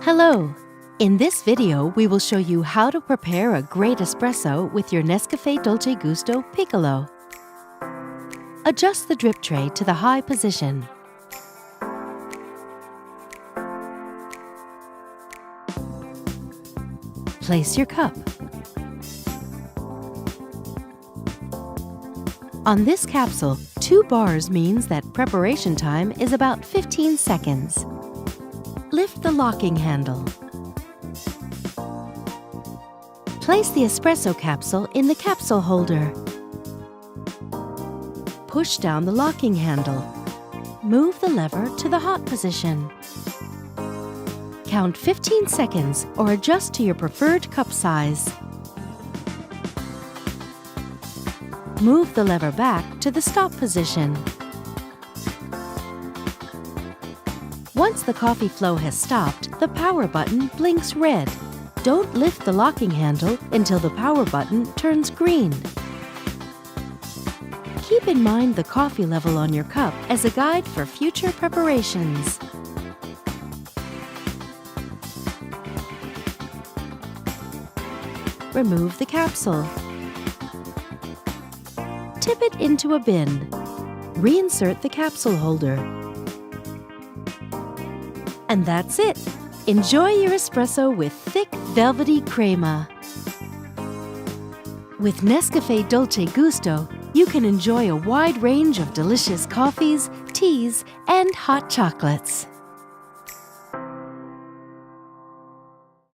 Hello! In this video, we will show you how to prepare a great espresso with your NESCAFÉ Dolce Gusto Piccolo. Adjust the drip tray to the high position. Place your cup. On this capsule, 2 bars means that preparation time is about 15 seconds. Lift the locking handle. Place the espresso capsule in the capsule holder. Push down the locking handle. Move the lever to the hot position. Count 15 seconds or adjust to your preferred cup size. Move the lever back to the stop position. Once the coffee flow has stopped, the power button blinks red. Don't lift the locking handle until the power button turns green. Keep in mind the coffee level on your cup as a guide for future preparations. Remove the capsule. Tip it into a bin. Reinsert the capsule holder. And that's it! Enjoy your espresso with thick, velvety crema. With NESCAFÉ Dolce Gusto, you can enjoy a wide range of delicious coffees, teas, and hot chocolates.